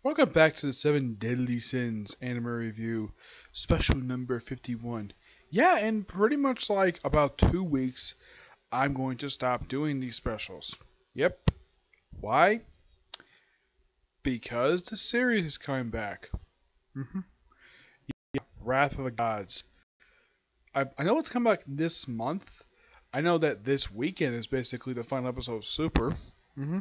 Welcome back to the Seven Deadly Sins anime review, special number 51. Yeah, in pretty much like about 2 weeks, I'm going to stop doing these specials. Yep. Why? Because the series is coming back. hmm Wrath of the Gods. I know it's coming back this month. I know that this weekend is basically the final episode of Super. hmm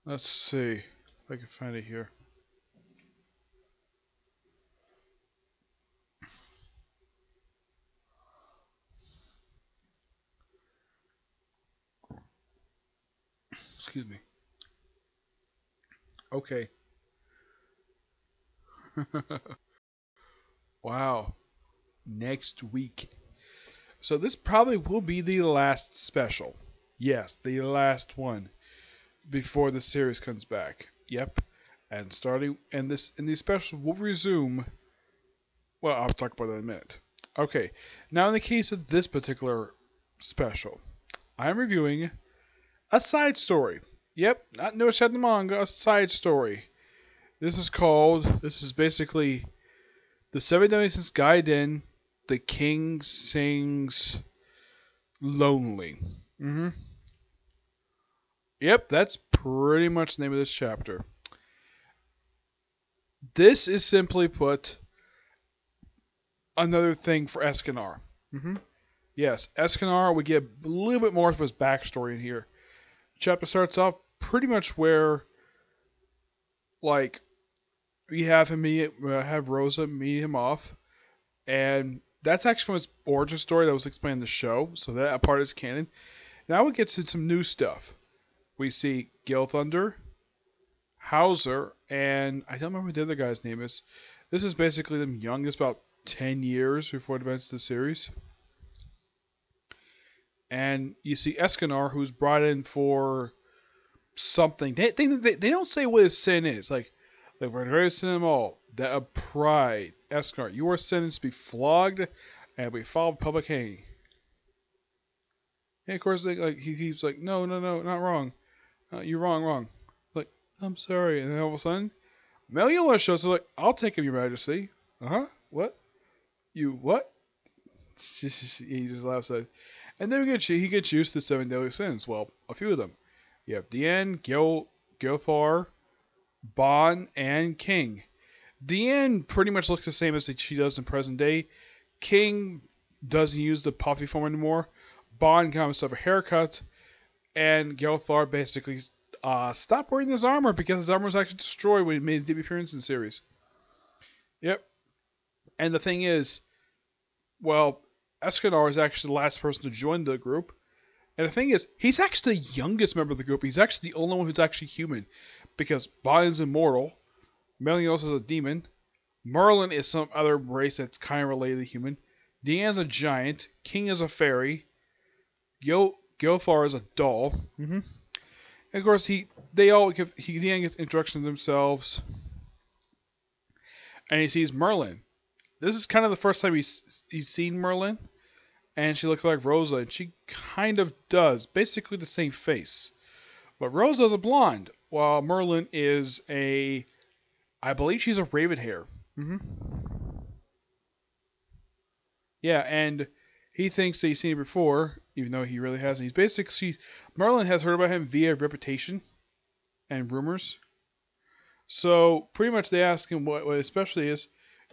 Let's see if I can find it here. Excuse me. Okay. Wow. Next week. So this probably will be the last special. Yes, the last one before the series comes back. Yep. And starting and these specials will resume. Well, I'll talk about that in a minute. Okay. Now in the case of this particular special, I'm reviewing a side story. Yep, not no set in the manga, a side story. This is basically the Seven Deadly Sins Gaiden, The King Sings Lonely. hmm Yep, that's pretty much the name of this chapter. This is simply put another thing for Escanar. Yes, Escanar, we get a little bit more of his backstory in here. Chapter starts off pretty much where, like, we have have Rosa meet him off, and that's actually from his origin story that was explained in the show, so that part is canon. Now we get to some new stuff. We see Gil Thunder, Hauser, and I don't remember what the other guy's name is. This is basically them young, it's about 10 years before the events of the series. And you see Escanar, who's brought in for something. They don't say what his sin is. Like we're very sin them all. That of pride. Escanar, you are sentenced to be flogged and be filed public hanging. And of course, he's like, no, no, no, not wrong. You're wrong, wrong. Like, I'm sorry. And then all of a sudden, Meliora shows up like, I'll take him, Your Majesty. Uh-huh. What? You what? He just laughs at it. And then he gets used to the Seven Deadly Sins. Well, a few of them. You have Diane, Gilthar, Bon, and King. Diane pretty much looks the same as she does in present day. King doesn't use the puffy form anymore. Bon got himself a haircut. And Gilthar basically stopped wearing his armor because his armor was actually destroyed when he made his debut appearance in the series. Yep. And the thing is, well, Escanar is actually the last person to join the group. And the thing is, he's actually the youngest member of the group. He's actually the only one who's actually human. Because Bon is immortal, Melios is a demon, Merlin is some other race that's kind of related to human, Diane's a giant, King is a fairy, Gilthar is a doll. And of course, Diane gets introductions themselves, and he sees Merlin. This is kind of the first time he's seen Merlin, and she looks like Rosa, and she kind of does, basically the same face. But Rosa's a blonde, while Merlin is I believe she's a raven hair. hmm Yeah, and he thinks that he's seen it before, even though he really hasn't. Merlin has heard about him via reputation and rumors. So pretty much they ask him what his specialty is,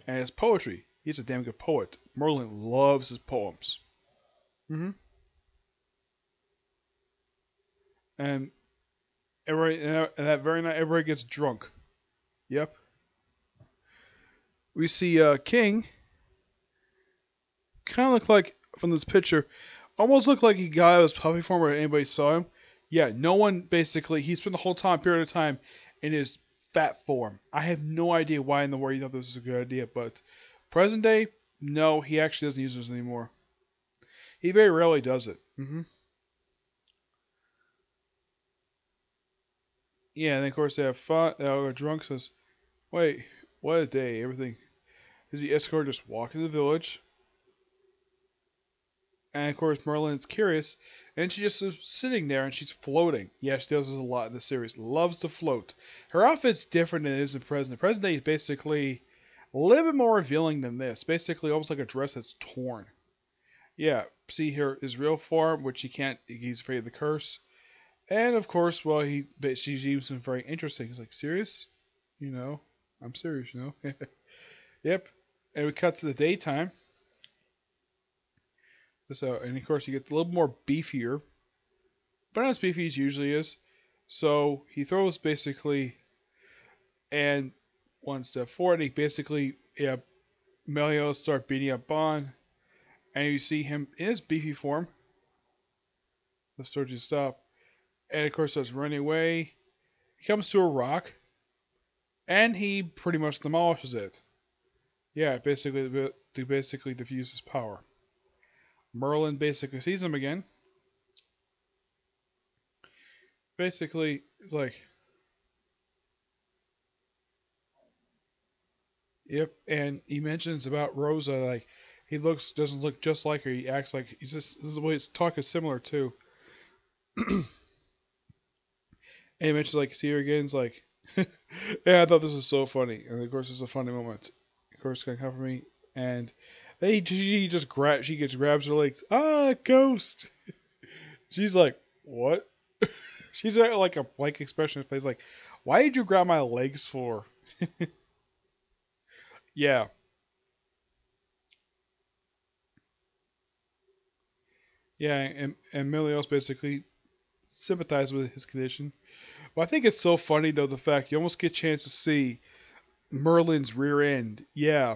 and his poetry. He's a damn good poet. Merlin loves his poems. hmm And and that very night, everybody gets drunk. Yep. We see King kind of look like from this picture, almost looked like he got out of his puppy form where anybody saw him. Yeah, no one basically. He spent the whole period of time in his fat form. I have no idea why in the world he thought this was a good idea, but present day, no, he actually doesn't use this anymore. He very rarely does it. Yeah, and of course they have fun. Drunk says, "Wait, what a day! Everything." Is the escort just walking the village? And of course, Merlin's curious, and she just is sitting there and she's floating. Yeah, she does this a lot in the series. Loves to float. Her outfit's different than it is in present. Present day is basically a little bit more revealing than this. Basically, almost like a dress that's torn. Yeah, see here his real form, which he can't. He's afraid of the curse. And of course, well, she uses him very interesting. He's like, serious? You know, I'm serious. You know. Yep. And we cut to the daytime. So, and of course, he gets a little more beefier, but not as beefy as usually is. So he throws basically, and one step forward, he basically, yeah, Meliodas start beating up Bond, and you see him in his beefy form. The surgeon stop, and of course starts running away. He comes to a rock, and he pretty much demolishes it. Yeah, basically to basically diffuse his power. Merlin basically sees him again. Basically, like, yep, and he mentions about Rosa, like, he doesn't look just like her. He acts like he's just this is the way his talk is similar too. And he mentions like see her again. It's like, yeah, I thought this was so funny, and of course it's a funny moment. Of course, gonna come for me, and she gets grabs her legs. Ah, ghost. She's like, what? She's got like a blank expression on her face, like, why did you grab my legs for? Yeah, yeah, and Milios basically sympathizes with his condition. But I think it's so funny though the fact you almost get a chance to see Merlin's rear end. Yeah,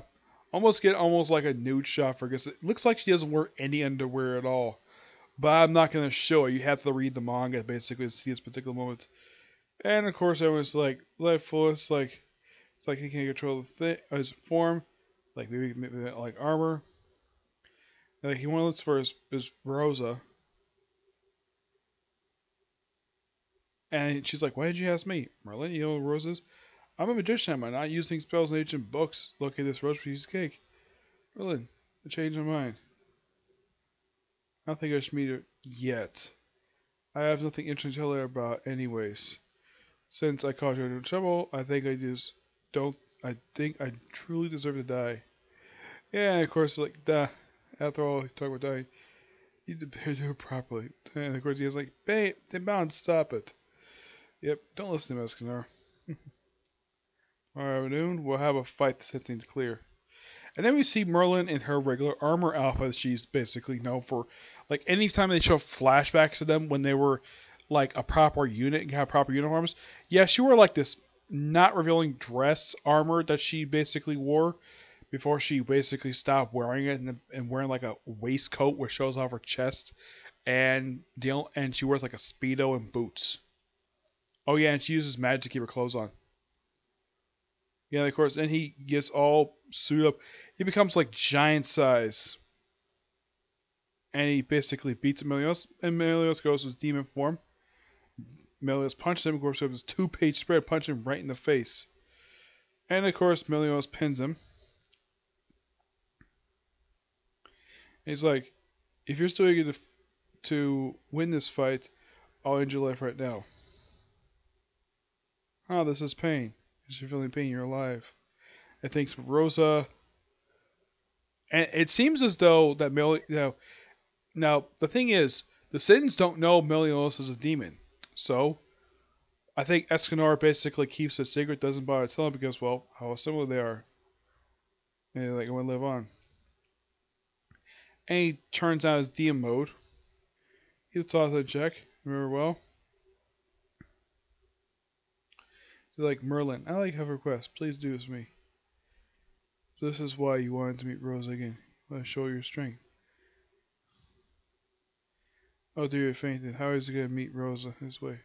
almost like a nude shot for because it looks like she doesn't wear any underwear at all. But I'm not gonna show it. You have to read the manga basically to see this particular moment. And of course, everyone's like, "Delightful." It's like he can't control his form, like maybe like armor. And, like he wants for his Rosa, and she's like, "Why did you ask me, Merlin? You know what roses? I'm a magician. I'm not using spells in ancient books. Look at this rose piece of cake, Merlin. I changed my mind. I don't think I should meet her yet. I have nothing interesting to tell her about, anyways. Since I caused her in trouble, I think I just don't. I think I truly deserve to die." Yeah, and of course, like, duh. After all, talk about dying. You need to do it properly. And of course, he was like, "Babe, then bound, stop it." Yep, don't listen to Escanor. Alright, noon, we'll have a fight to set things clear. And then we see Merlin in her regular armor outfit she's basically known for. Like, anytime they show flashbacks to them when they were, like, a proper unit and have proper uniforms, yeah, she wore, like, this not revealing dress armor that she basically wore before she basically stopped wearing it and wearing, like, a waistcoat which shows off her chest. And she wears, like, a Speedo and boots. Oh, yeah, and she uses magic to keep her clothes on. Yeah, of course. And he gets all suited up. He becomes like giant size. And he basically beats Melios. And Melios goes to his demon form. Melios punches him. Of course, with his 2-page spread, punches him right in the face. And of course, Melios pins him. And he's like, if you're still eager to win this fight, I'll end your life right now. Oh, this is pain. If you're feeling pain, you're alive. It thinks Rosa. And it seems as though that now, the thing is, the Sitins don't know Melios is a demon. So, I think Escanor basically keeps it secret, doesn't bother to tell them because, well, how similar they are. And they're like, I want to live on. And he turns on his DM mode. He's tossed a check, remember well. He's like, Merlin, I like have a request. Please do this for me. So this is why you wanted to meet Rosa again. You want to show your strength. Oh, dear, you're fainted. How is he going to meet Rosa this way?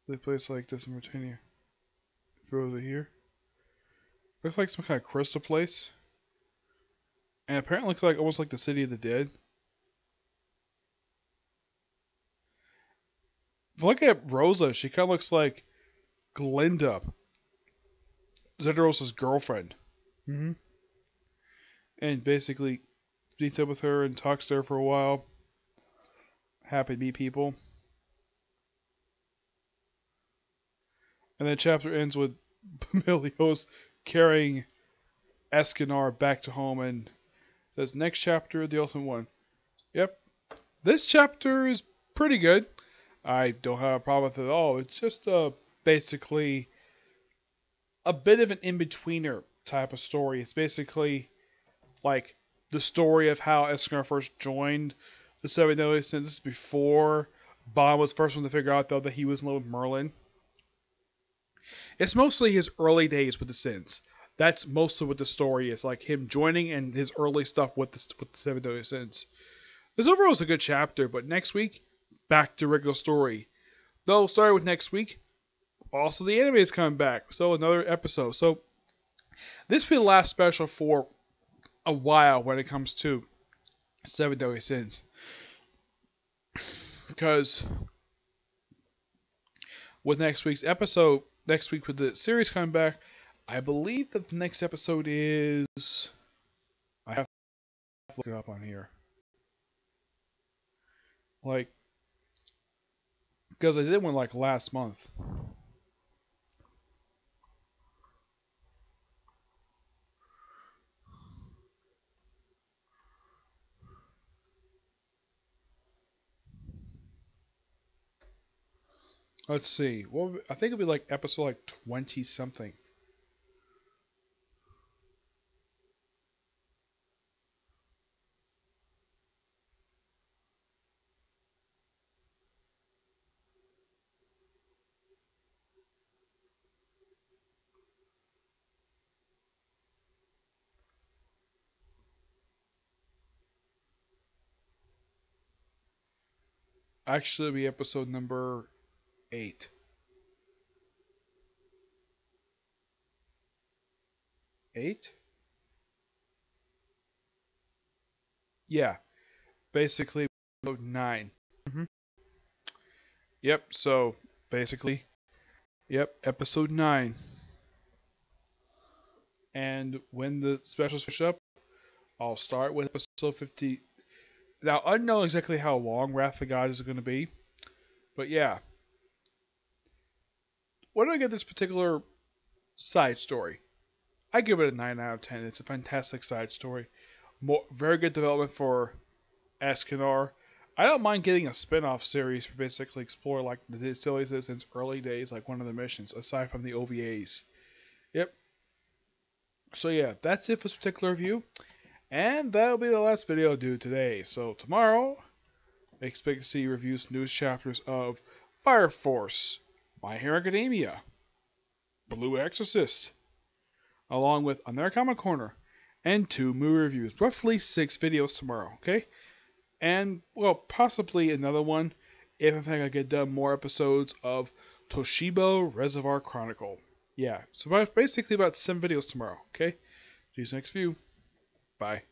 A place like this in Britannia. Rosa here. Looks like some kind of crystal place. And apparently looks like almost like the City of the Dead. If you look at Rosa, she kind of looks like Glinda, Zedros' girlfriend. And basically, meets up with her and talks to her for a while. Happy to meet people. And then chapter ends with Melios carrying Escanor back to home and says, next chapter, the Ultimate One. Yep. This chapter is pretty good. I don't have a problem with it at all. It's just basically a bit of an in-betweener type of story. It's basically like the story of how Escanor first joined the Seven Deadly Sins. This is before Bond was the first one to figure out, though, that he was in love with Merlin. It's mostly his early days with the Sins. That's mostly what the story is, like him joining and his early stuff with the Seven Deadly Sins. This overall is a good chapter, but next week, back to regular story. Though, starting with next week, also the anime is coming back, so another episode. So, this will be the last special for a while when it comes to Seven Deadly Sins. Because with next week's episode, next week with the series coming back, I believe that the next episode is... I have to look it up on here. Like, because I did one like last month. Let's see. Well, I think it'll be like episode like 20 something. Actually, it'll be episode number 8. 8? Yeah. Basically, episode 9. Yep, so basically, yep, episode 9. And when the specials finish up, I'll start with episode 50. Now, I don't know exactly how long Wrath of the Gods is going to be, but yeah. What do I get this particular side story? I give it a 9 out of 10. It's a fantastic side story. Very good development for Escanor. I don't mind getting a spin-off series for basically explore like the Silly Citizens' early days, like one of the missions, aside from the OVAs. Yep. So yeah, that's it for this particular review. And that'll be the last video I'll do today. So tomorrow, expect to see reviews news chapters of Fire Force, My Hero Academia, Blue Exorcist, along with another Comic Corner, and 2 movie reviews. Roughly 6 videos tomorrow, okay? And, well, possibly another one if in fact I get done more episodes of Toshiba Reservoir Chronicle. Yeah, so basically about 7 videos tomorrow, okay? See you next view. Bye.